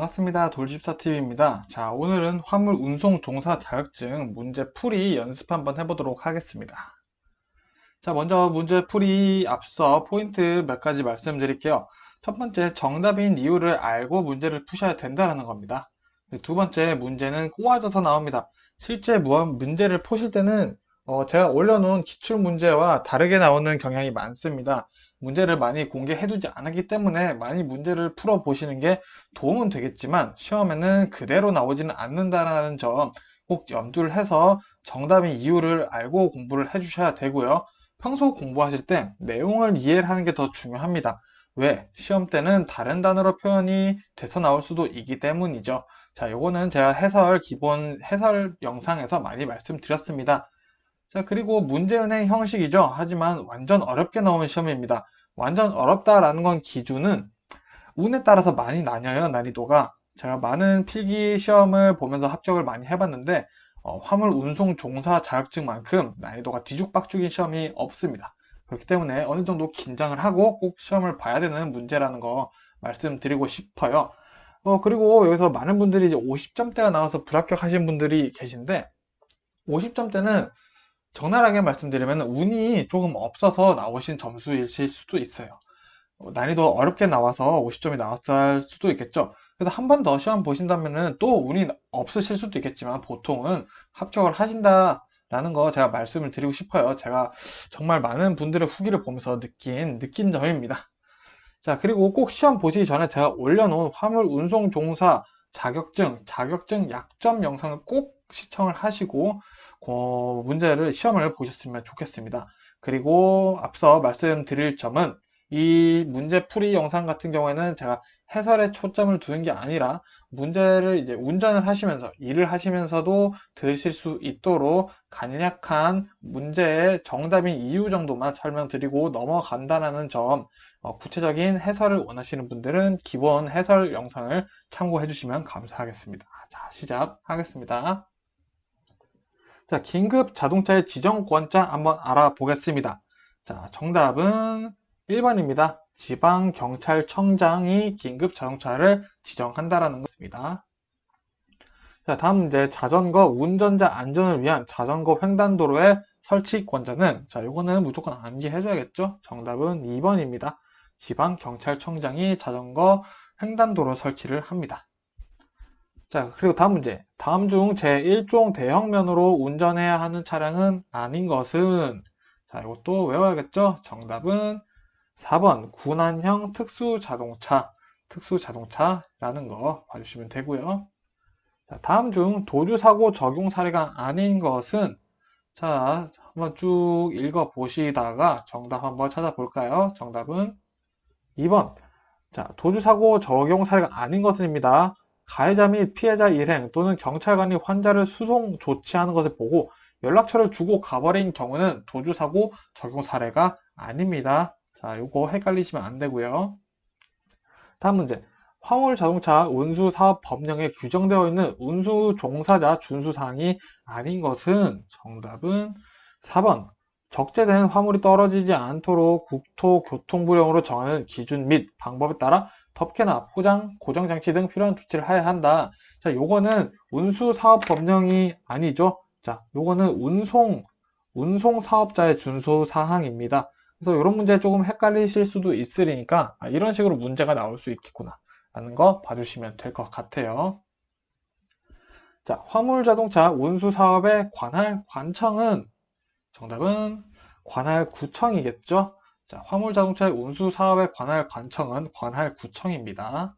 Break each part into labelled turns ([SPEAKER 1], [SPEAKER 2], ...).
[SPEAKER 1] 반갑습니다. 돌집사TV입니다. 자, 오늘은 화물 운송 종사 자격증 문제 풀이 연습 한번 해보도록 하겠습니다. 자, 먼저 문제 풀이 앞서 포인트 몇 가지 말씀드릴게요. 첫 번째, 정답인 이유를 알고 문제를 푸셔야 된다는 겁니다. 두 번째, 문제는 꼬아져서 나옵니다. 실제 문제를 푸실 때는 제가 올려놓은 기출문제와 다르게 나오는 경향이 많습니다. 문제를 많이 공개해두지 않았기 때문에 많이 문제를 풀어보시는 게 도움은 되겠지만 시험에는 그대로 나오지는 않는다는 점 꼭 염두를 해서 정답인 이유를 알고 공부를 해주셔야 되고요. 평소 공부하실 때 내용을 이해하는 게 더 중요합니다. 왜? 시험 때는 다른 단어로 표현이 돼서 나올 수도 있기 때문이죠. 자, 요거는 제가 기본 해설 영상에서 많이 말씀드렸습니다. 자, 그리고 문제은행 형식이죠. 하지만 완전 어렵게 나오는 시험입니다. 완전 어렵다라는 건 기준은 운에 따라서 많이 나뉘어요, 난이도가. 제가 많은 필기 시험을 보면서 합격을 많이 해봤는데 화물 운송 종사 자격증만큼 난이도가 뒤죽박죽인 시험이 없습니다. 그렇기 때문에 어느 정도 긴장을 하고 꼭 시험을 봐야 되는 문제라는 거 말씀드리고 싶어요. 그리고 여기서 많은 분들이 이제 50점대가 나와서 불합격하신 분들이 계신데 50점대는 적나라하게 말씀드리면 운이 조금 없어서 나오신 점수이실 수도 있어요. 난이도 어렵게 나와서 50점이 나왔을 수도 있겠죠. 그래서 한 번 더 시험 보신다면은 또 운이 없으실 수도 있겠지만 보통은 합격을 하신다라는 거 제가 말씀을 드리고 싶어요. 제가 정말 많은 분들의 후기를 보면서 느낀 점입니다. 자, 그리고 꼭 시험 보시기 전에 제가 올려놓은 화물 운송 종사 자격증 약점 영상을 꼭 시청을 하시고 시험을 보셨으면 좋겠습니다. 그리고 앞서 말씀드릴 점은 이 문제 풀이 영상 같은 경우에는 제가 해설에 초점을 두는 게 아니라 문제를 이제 운전을 하시면서 일을 하시면서도 들으실 수 있도록 간략한 문제의 정답인 이유 정도만 설명드리고 넘어간다는 점, 구체적인 해설을 원하시는 분들은 기본 해설 영상을 참고해 주시면 감사하겠습니다. 자, 시작하겠습니다. 자, 긴급 자동차의 지정권자 한번 알아보겠습니다. 자, 정답은 1번입니다. 지방경찰청장이 긴급 자동차를 지정한다라는 것입니다. 자, 다음 문제. 자전거 운전자 안전을 위한 자전거 횡단도로의 설치권자는, 자, 요거는 무조건 암기해줘야겠죠? 정답은 2번입니다. 지방경찰청장이 자전거 횡단도로 설치를 합니다. 자, 그리고 다음 문제. 다음 중 제1종 대형면으로 운전해야 하는 차량은 아닌 것은, 자, 이것도 외워야겠죠? 정답은 4번 군안형 특수자동차라는 거 봐주시면 되고요. 자, 다음 중 도주사고 적용 사례가 아닌 것은, 자, 한번 쭉 읽어 보시다가 정답 한번 찾아볼까요? 정답은 2번. 자, 도주사고 적용 사례가 아닌 것은입니다. 가해자 및 피해자 일행 또는 경찰관이 환자를 수송 조치하는 것을 보고 연락처를 주고 가버린 경우는 도주사고 적용 사례가 아닙니다. 자, 요거 헷갈리시면 안 되고요. 다음 문제. 화물자동차 운수사업법령에 규정되어 있는 운수종사자 준수사항이 아닌 것은, 정답은 4번. 적재된 화물이 떨어지지 않도록 국토교통부령으로 정하는 기준 및 방법에 따라 덮개나 포장, 고정장치 등 필요한 조치를 해야 한다. 자, 요거는 운수사업법령이 아니죠. 자, 요거는 운송사업자의 준수사항입니다. 그래서 이런 문제 조금 헷갈리실 수도 있으니까 이런 식으로 문제가 나올 수 있겠구나 라는 거 봐주시면 될 것 같아요. 자, 화물자동차 운수사업에 관할 관청은, 정답은 관할구청이겠죠. 자, 화물자동차의 운수사업에 관할 관청은 관할구청입니다.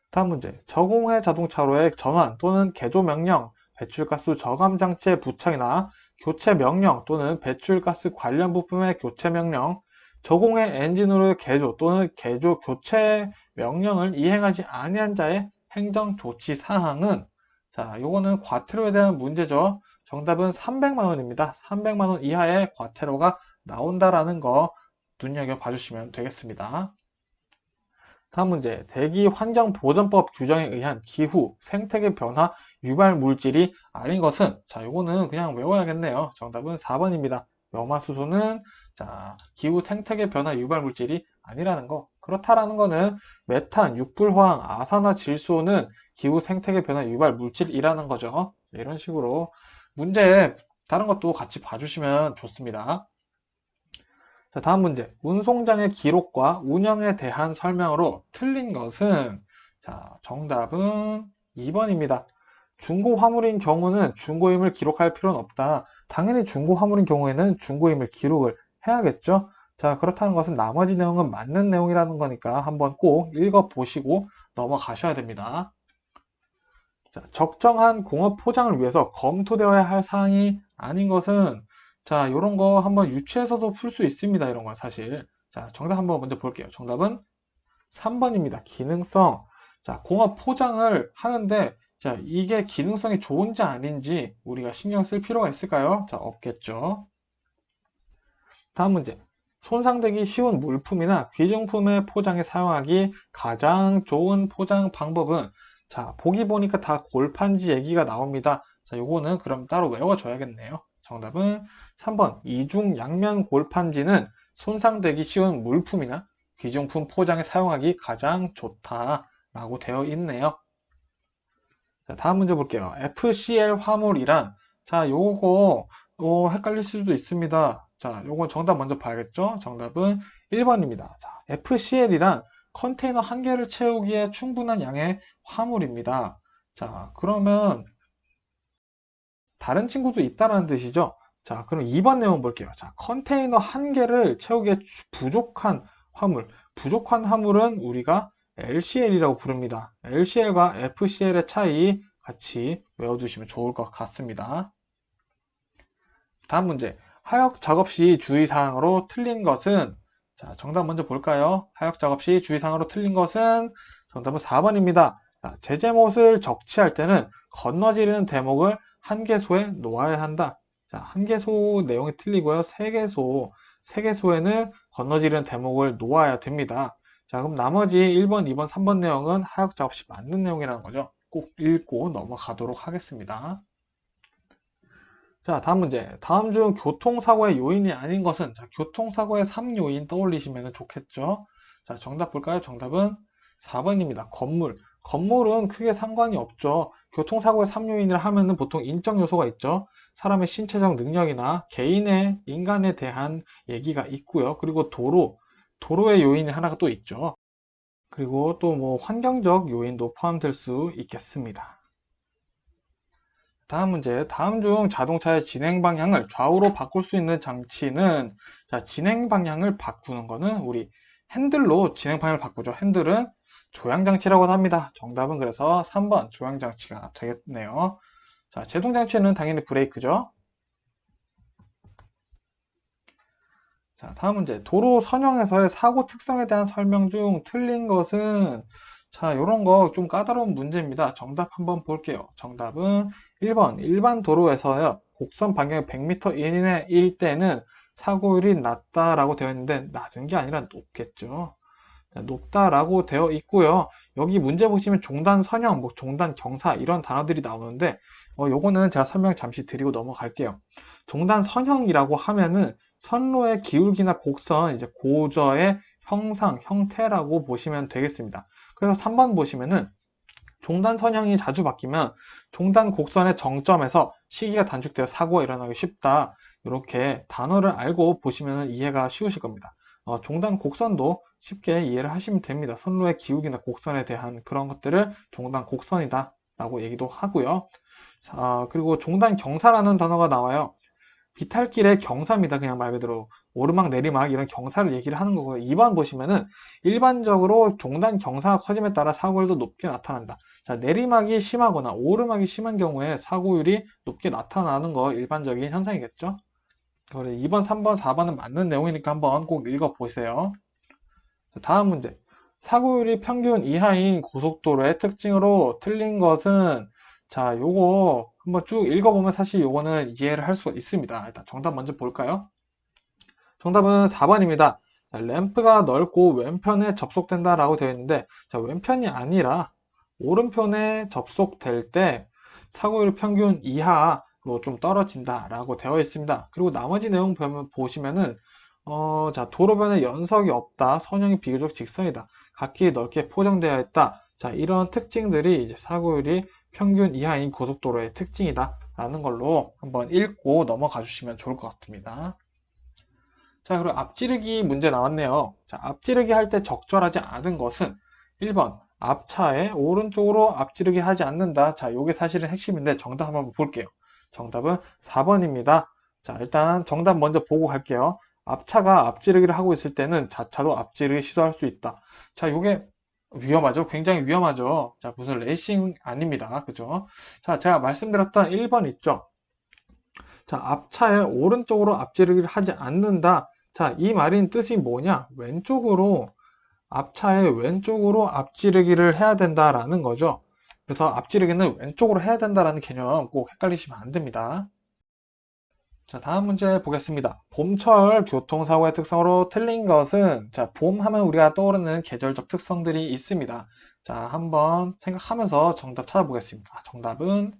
[SPEAKER 1] 다음 문제. 저공해 자동차로의 전환 또는 개조명령, 배출가스 저감장치의 부착이나 교체명령 또는 배출가스 관련 부품의 교체명령, 저공해 엔진으로의 개조 또는 개조 교체 명령을 이행하지 아니한 자의 행정조치 사항은, 자, 요거는 과태료에 대한 문제죠. 정답은 300만 원입니다. 300만 원 이하의 과태료가 나온다라는 거 눈여겨봐 주시면 되겠습니다. 다음 문제. 대기환경보전법 규정에 의한 기후, 생태계 변화, 유발 물질이 아닌 것은, 자, 요거는 그냥 외워야겠네요. 정답은 4번입니다. 염화수소는 자, 기후 생태계 변화 유발 물질이 아니라는 거. 그렇다라는 거는 메탄, 육불화학, 아산화질소는 기후 생태계 변화 유발 물질이라는 거죠. 이런 식으로 문제 다른 것도 같이 봐주시면 좋습니다. 자, 다음 문제. 운송장의 기록과 운영에 대한 설명으로 틀린 것은 자, 정답은 2번입니다. 중고 화물인 경우는 중고임을 기록할 필요는 없다. 당연히 중고 화물인 경우에는 중고임을 기록을 해야겠죠. 자, 그렇다는 것은 나머지 내용은 맞는 내용이라는 거니까 한번 꼭 읽어보시고 넘어가셔야 됩니다. 자, 적정한 공업 포장을 위해서 검토되어야 할 사항이 아닌 것은 자, 요런 거 한번 유추해서도 풀 수 있습니다. 이런 거 사실. 자, 정답 한번 먼저 볼게요. 정답은 3번입니다. 기능성. 자, 공업 포장을 하는데 자, 이게 기능성이 좋은지 아닌지 우리가 신경 쓸 필요가 있을까요? 자, 없겠죠. 다음 문제. 손상되기 쉬운 물품이나 귀중품의 포장에 사용하기 가장 좋은 포장 방법은 자, 보기 보니까 다 골판지 얘기가 나옵니다. 자, 요거는 그럼 따로 외워줘야겠네요. 정답은 3번. 이중 양면 골판지는 손상되기 쉬운 물품이나 귀중품 포장에 사용하기 가장 좋다라고 되어 있네요. 자, 다음 문제 볼게요. FCL 화물이란 자, 요거 헷갈릴 수도 있습니다. 자, 요건 정답 먼저 봐야겠죠? 정답은 1번입니다. 자, FCL이란 컨테이너 한 개를 채우기에 충분한 양의 화물입니다. 자, 그러면 다른 친구도 있다라는 뜻이죠? 자, 그럼 2번 내용 볼게요. 자, 컨테이너 한 개를 채우기에 부족한 화물. 부족한 화물은 우리가 LCL이라고 부릅니다. LCL과 FCL의 차이 같이 외워두시면 좋을 것 같습니다. 다음 문제. 하역 작업 시 주의사항으로 틀린 것은 자, 정답 먼저 볼까요? 하역 작업 시 주의사항으로 틀린 것은 정답은 4번입니다. 자, 제재못을 적치할 때는 건너지르는 대목을 한개소에 놓아야 한다. 자, 한개소 내용이 틀리고요. 세개소에는 건너지르는 대목을 놓아야 됩니다. 자, 그럼 나머지 1번, 2번, 3번 내용은 하역 작업 시 맞는 내용이라는 거죠. 꼭 읽고 넘어가도록 하겠습니다. 자, 다음 문제. 다음 중 교통사고의 요인이 아닌 것은 자, 교통사고의 3요인 떠올리시면 좋겠죠. 자, 정답 볼까요? 정답은 4번입니다. 건물. 건물은 크게 상관이 없죠. 교통사고의 3요인을 하면은 보통 인적 요소가 있죠. 사람의 신체적 능력이나 개인의 인간에 대한 얘기가 있고요. 그리고 도로의 요인이 하나가 또 있죠. 그리고 또 뭐 환경적 요인도 포함될 수 있겠습니다. 다음 문제. 다음 중 자동차의 진행 방향을 좌우로 바꿀 수 있는 장치는 자, 진행 방향을 바꾸는 거는 우리 핸들로 진행 방향을 바꾸죠. 핸들은 조향장치라고 합니다. 정답은 그래서 3번 조향장치가 되겠네요. 자, 제동장치는 당연히 브레이크죠. 자, 다음 문제. 도로 선형에서의 사고 특성에 대한 설명 중 틀린 것은 자, 요런 거 좀 까다로운 문제입니다. 정답 한번 볼게요. 정답은 1번. 일반 도로에서요. 곡선 방향이 100m 이내일 때는 사고율이 낮다라고 되어 있는데 낮은 게 아니라 높겠죠. 높다라고 되어 있고요. 여기 문제 보시면 종단 선형, 뭐 종단 경사 이런 단어들이 나오는데 요거는 제가 설명 잠시 드리고 넘어갈게요. 종단 선형이라고 하면은 선로의 기울기나 곡선, 이제 고저의 형상, 형태라고 보시면 되겠습니다. 그래서 3번 보시면은 종단 선형이 자주 바뀌면 종단 곡선의 정점에서 시기가 단축되어 사고가 일어나기 쉽다. 이렇게 단어를 알고 보시면 이해가 쉬우실 겁니다. 종단 곡선도 쉽게 이해를 하시면 됩니다. 선로의 기울기나 곡선에 대한 그런 것들을 종단 곡선이다 라고 얘기도 하고요. 그리고 종단 경사라는 단어가 나와요. 비탈길의 경사입니다. 그냥 말 그대로 오르막 내리막 이런 경사를 얘기를 하는 거고요. 2번 보시면은 일반적으로 종단 경사가 커짐에 따라 사고율도 높게 나타난다. 자, 내리막이 심하거나 오르막이 심한 경우에 사고율이 높게 나타나는 거 일반적인 현상이겠죠. 그래 2번, 3번, 4번은 맞는 내용이니까 한번 꼭 읽어보세요. 자, 다음 문제. 사고율이 평균 이하인 고속도로의 특징으로 틀린 것은 자, 요거 한번 쭉 읽어보면 사실 요거는 이해를 할 수가 있습니다. 일단 정답 먼저 볼까요? 정답은 4번입니다. 자, 램프가 넓고 왼편에 접속된다 라고 되어 있는데 자, 왼편이 아니라 오른편에 접속될 때 사고율 평균 이하 좀 떨어진다 라고 되어 있습니다. 그리고 나머지 내용 보시면은 자, 도로변에 연석이 없다. 선형이 비교적 직선이다. 갓길이 넓게 포장되어 있다. 자, 이런 특징들이 이제 사고율이 평균 이하인 고속도로의 특징이다 라는 걸로 한번 읽고 넘어가 주시면 좋을 것 같습니다. 자, 그리고 앞지르기 문제 나왔네요. 자, 앞지르기 할 때 적절하지 않은 것은 1번 앞차에 오른쪽으로 앞지르기 하지 않는다. 자, 요게 사실은 핵심인데 정답 한번 볼게요. 정답은 4번입니다. 자, 일단 정답 먼저 보고 갈게요. 앞차가 앞지르기를 하고 있을 때는 자차도 앞지르기 시도할 수 있다. 자, 요게 위험하죠. 굉장히 위험하죠. 자, 무슨 레이싱 아닙니다. 그죠? 자, 제가 말씀드렸던 1번 있죠. 자, 앞차에 오른쪽으로 앞지르기를 하지 않는다. 자, 이 말인 뜻이 뭐냐? 앞차에 왼쪽으로 앞지르기를 해야 된다라는 거죠. 그래서 앞지르기는 왼쪽으로 해야 된다라는 개념 꼭 헷갈리시면 안 됩니다. 자, 다음 문제 보겠습니다. 봄철 교통사고의 특성으로 틀린 것은, 자, 봄 하면 우리가 떠오르는 계절적 특성들이 있습니다. 자, 한번 생각하면서 정답 찾아보겠습니다. 정답은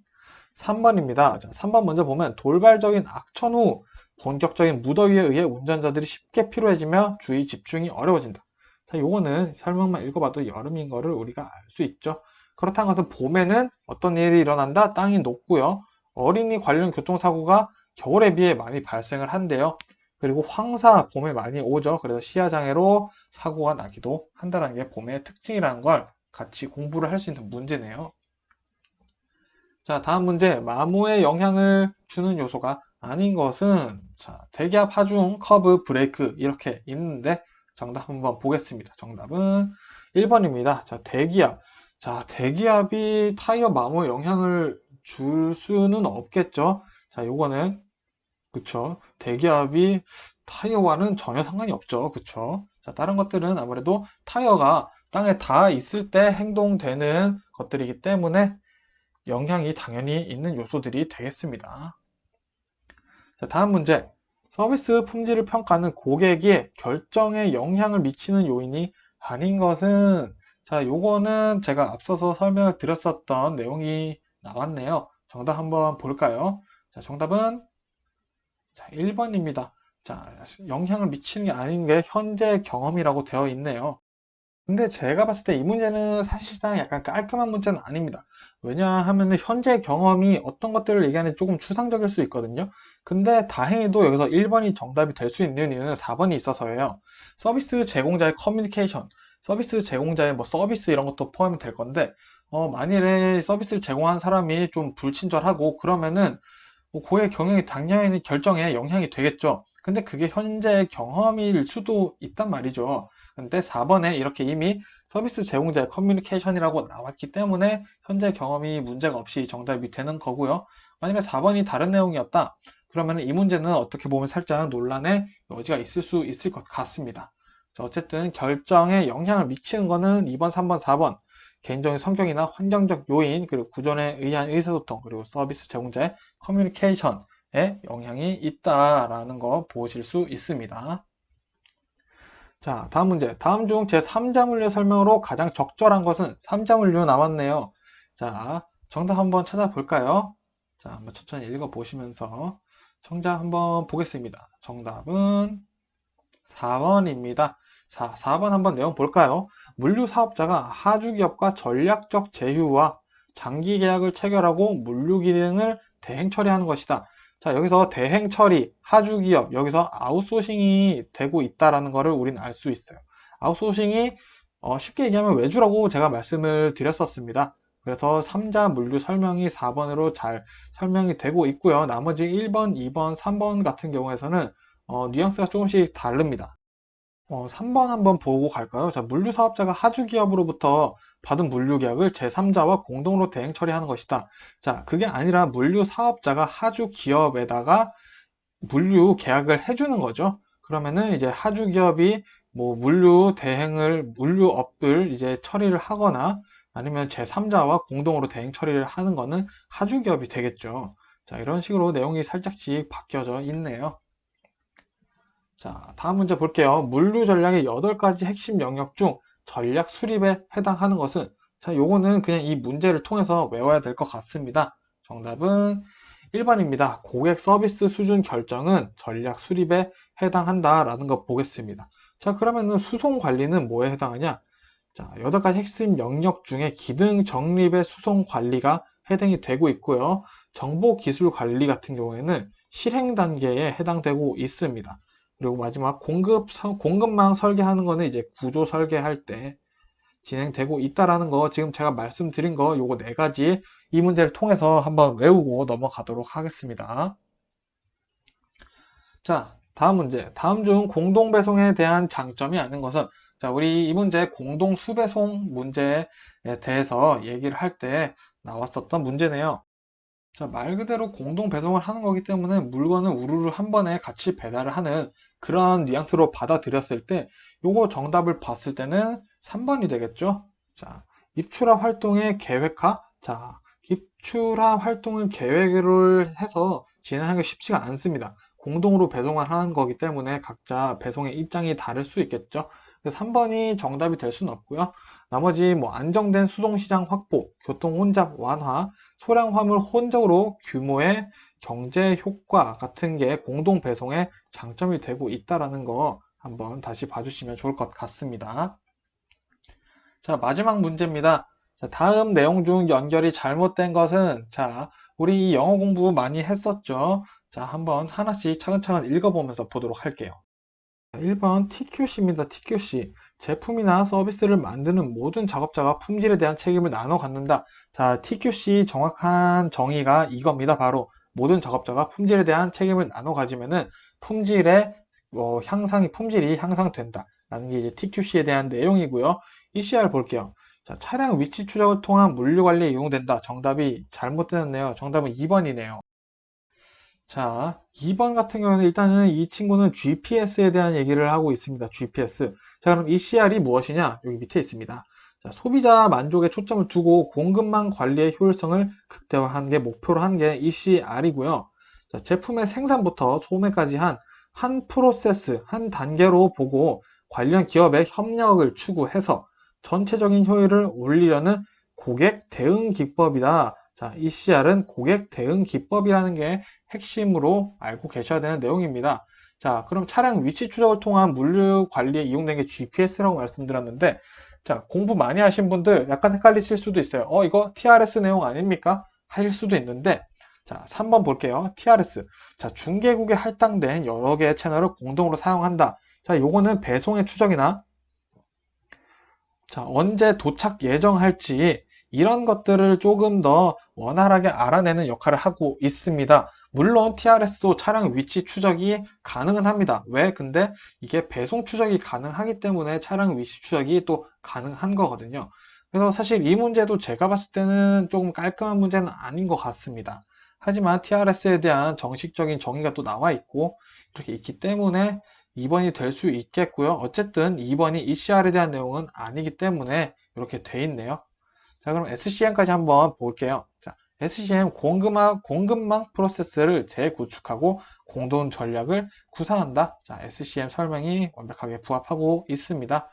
[SPEAKER 1] 3번입니다. 자, 3번 먼저 보면 돌발적인 악천 후 본격적인 무더위에 의해 운전자들이 쉽게 피로해지며 주의 집중이 어려워진다. 자, 요거는 설명만 읽어봐도 여름인 거를 우리가 알 수 있죠. 그렇다는 것은 봄에는 어떤 일이 일어난다? 땅이 녹고요. 어린이 관련 교통사고가 겨울에 비해 많이 발생을 한대요. 그리고 황사 봄에 많이 오죠. 그래서 시야장애로 사고가 나기도 한다는 게 봄의 특징이라는 걸 같이 공부를 할 수 있는 문제네요. 자, 다음 문제. 마모에 영향을 주는 요소가 아닌 것은, 자, 대기압, 하중, 커브, 브레이크 이렇게 있는데 정답 한번 보겠습니다. 정답은 1번입니다. 자, 대기압. 자, 대기압이 타이어 마모에 영향을 줄 수는 없겠죠. 자, 요거는 그쵸. 대기압이 타이어와는 전혀 상관이 없죠. 그쵸. 자, 다른 것들은 아무래도 타이어가 땅에 닿아 있을 때 행동되는 것들이기 때문에 영향이 당연히 있는 요소들이 되겠습니다. 자, 다음 문제. 서비스 품질을 평가하는 고객의 결정에 영향을 미치는 요인이 아닌 것은, 자, 요거는 제가 앞서서 설명을 드렸었던 내용이 나왔네요. 정답 한번 볼까요? 자, 정답은 자, 1번입니다. 자, 영향을 미치는 게 아닌 게 현재 경험이라고 되어 있네요. 근데 제가 봤을 때 이 문제는 사실상 약간 깔끔한 문제는 아닙니다. 왜냐하면 현재 경험이 어떤 것들을 얘기하는 조금 추상적일 수 있거든요. 근데 다행히도 여기서 1번이 정답이 될 수 있는 이유는 4번이 있어서예요. 서비스 제공자의 커뮤니케이션, 서비스 제공자의 뭐 서비스 이런 것도 포함이 될 건데, 만일에 서비스를 제공한 사람이 좀 불친절하고 그러면은 고객 경영이 당연히 결정에 영향이 되겠죠. 근데 그게 현재 경험일 수도 있단 말이죠. 근데 4번에 이렇게 이미 서비스 제공자의 커뮤니케이션이라고 나왔기 때문에 현재 경험이 문제가 없이 정답이 되는 거고요. 만약에 4번이 다른 내용이었다. 그러면 이 문제는 어떻게 보면 살짝 논란의 여지가 있을 수 있을 것 같습니다. 자, 어쨌든 결정에 영향을 미치는 거는 2번, 3번, 4번. 개인적인 성격이나 환경적 요인, 그리고 구조에 의한 의사소통, 그리고 서비스 제공자의 커뮤니케이션에 영향이 있다라는 거 보실 수 있습니다. 자, 다음 문제. 다음 중 제3자물류 설명으로 가장 적절한 것은 3자물류 나왔네요. 자, 정답 한번 찾아볼까요? 자, 한번 천천히 읽어보시면서 정답 한번 보겠습니다. 정답은 4번입니다. 자, 4번 한번 내용 볼까요? 물류 사업자가 하주기업과 전략적 제휴와 장기 계약을 체결하고 물류 기능을 대행 처리하는 것이다. 자, 여기서 대행 처리, 하주기업, 여기서 아웃소싱이 되고 있다라는 것을 우리는 알 수 있어요. 아웃소싱이 쉽게 얘기하면 외주라고 제가 말씀을 드렸었습니다. 그래서 3자 물류 설명이 4번으로 잘 설명이 되고 있고요. 나머지 1번, 2번, 3번 같은 경우에서는 뉘앙스가 조금씩 다릅니다. 3번 한번 보고 갈까요? 자, 물류 사업자가 하주 기업으로부터 받은 물류 계약을 제3자와 공동으로 대행 처리하는 것이다. 자, 그게 아니라 물류 사업자가 하주 기업에다가 물류 계약을 해주는 거죠. 그러면은 이제 하주 기업이 뭐 물류업을 이제 처리를 하거나 아니면 제3자와 공동으로 대행 처리를 하는 거는 하주 기업이 되겠죠. 자, 이런 식으로 내용이 살짝씩 바뀌어져 있네요. 자, 다음 문제 볼게요. 물류 전략의 8가지 핵심 영역 중 전략 수립에 해당하는 것은, 자, 요거는 그냥 이 문제를 통해서 외워야 될 것 같습니다. 정답은 1번입니다. 고객 서비스 수준 결정은 전략 수립에 해당한다라는 거 보겠습니다. 자, 그러면은 수송 관리는 뭐에 해당하냐? 자, 8가지 핵심 영역 중에 기능 정립의 수송 관리가 해당이 되고 있고요. 정보 기술 관리 같은 경우에는 실행 단계에 해당되고 있습니다. 그리고 마지막 공급망 설계하는 거는 이제 구조 설계할 때 진행되고 있다라는 거, 지금 제가 말씀드린 거 요거 4가지 이 문제를 통해서 한번 외우고 넘어가도록 하겠습니다. 자, 다음 문제. 다음 중 공동 배송에 대한 장점이 아닌 것은, 자, 우리 이 문제 공동 수배송 문제에 대해서 얘기를 할 때 나왔었던 문제네요. 자, 말 그대로 공동 배송을 하는 거기 때문에 물건을 우르르 한 번에 같이 배달을 하는 그런 뉘앙스로 받아들였을 때 요거 정답을 봤을 때는 3번이 되겠죠. 자, 입출하 활동의 계획화. 자, 입출하 활동을 계획을 해서 진행하기 쉽지가 않습니다. 공동으로 배송을 하는 거기 때문에 각자 배송의 입장이 다를 수 있겠죠. 그래서 3번이 정답이 될 수는 없고요. 나머지 뭐 안정된 수송시장 확보, 교통 혼잡 완화, 소량 화물 혼적으로 규모의 경제 효과 같은 게 공동 배송의 장점이 되고 있다라는 거 한번 다시 봐주시면 좋을 것 같습니다. 자, 마지막 문제입니다. 자, 다음 내용 중 연결이 잘못된 것은, 자, 우리 영어 공부 많이 했었죠? 자, 한번 하나씩 차근차근 읽어보면서 보도록 할게요. 1번 TQC입니다. TQC. 제품이나 서비스를 만드는 모든 작업자가 품질에 대한 책임을 나눠 갖는다. 자, TQC 정확한 정의가 이겁니다. 바로 모든 작업자가 품질에 대한 책임을 나눠 가지면은 품질의 품질이 향상된다. 라는 게 이제 TQC에 대한 내용이고요. ECR 볼게요. 자, 차량 위치 추적을 통한 물류 관리에 이용된다. 정답이 잘못되었네요. 정답은 2번이네요. 자, 2번 같은 경우는 일단은 이 친구는 GPS에 대한 얘기를 하고 있습니다. GPS. 자, 그럼 ECR이 무엇이냐? 여기 밑에 있습니다. 자, 소비자 만족에 초점을 두고 공급망 관리의 효율성을 극대화하는 게 목표로 한 게 ECR이고요. 자, 제품의 생산부터 소매까지 한 프로세스, 한 단계로 보고 관련 기업의 협력을 추구해서 전체적인 효율을 올리려는 고객 대응 기법이다. 자, ECR은 고객 대응 기법이라는 게 핵심으로 알고 계셔야 되는 내용입니다. 자, 그럼 차량 위치 추적을 통한 물류 관리에 이용된 게 GPS라고 말씀드렸는데, 자, 공부 많이 하신 분들 약간 헷갈리실 수도 있어요. 이거 TRS 내용 아닙니까? 하실 수도 있는데, 자, 3번 볼게요. TRS. 자, 중개국에 할당된 여러 개의 채널을 공동으로 사용한다. 자, 요거는 배송의 추적이나, 자, 언제 도착 예정할지, 이런 것들을 조금 더 원활하게 알아내는 역할을 하고 있습니다. 물론 TRS도 차량 위치 추적이 가능은 합니다. 왜? 근데 이게 배송 추적이 가능하기 때문에 차량 위치 추적이 또 가능한 거거든요. 그래서 사실 이 문제도 제가 봤을 때는 조금 깔끔한 문제는 아닌 것 같습니다. 하지만 TRS에 대한 정식적인 정의가 또 나와 있고 이렇게 있기 때문에 2번이 될 수 있겠고요. 어쨌든 2번이 ECR에 대한 내용은 아니기 때문에 이렇게 돼 있네요. 자, 그럼 SCM까지 한번 볼게요. 자, SCM 공급망 프로세스를 재구축하고 공동 전략을 구상한다. 자, SCM 설명이 완벽하게 부합하고 있습니다.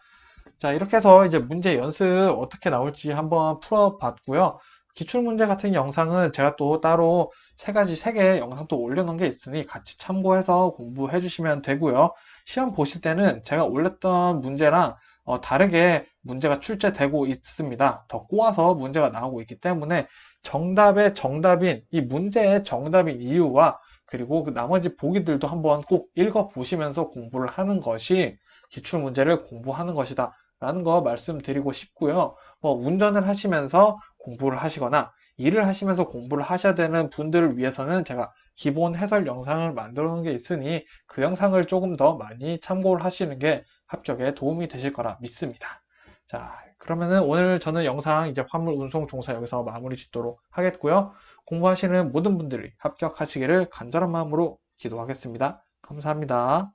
[SPEAKER 1] 자, 이렇게 해서 이제 문제 연습 어떻게 나올지 한번 풀어봤고요. 기출문제 같은 영상은 제가 또 따로 3개 영상 또 올려놓은 게 있으니 같이 참고해서 공부해 주시면 되고요. 시험 보실 때는 제가 올렸던 문제랑 다르게 문제가 출제되고 있습니다. 더 꼬아서 문제가 나오고 있기 때문에 이 문제의 정답인 이유와 그리고 그 나머지 보기들도 한번 꼭 읽어보시면서 공부를 하는 것이 기출문제를 공부하는 것이다. 라는 거 말씀드리고 싶고요. 운전을 하시면서 공부를 하시거나 일을 하시면서 공부를 하셔야 되는 분들을 위해서는 제가 기본 해설 영상을 만들어 놓은 게 있으니 그 영상을 조금 더 많이 참고를 하시는 게 합격에 도움이 되실 거라 믿습니다. 자, 그러면은 오늘 저는 영상 이제 화물 운송 종사 여기서 마무리 짓도록 하겠고요. 공부하시는 모든 분들이 합격하시기를 간절한 마음으로 기도하겠습니다. 감사합니다.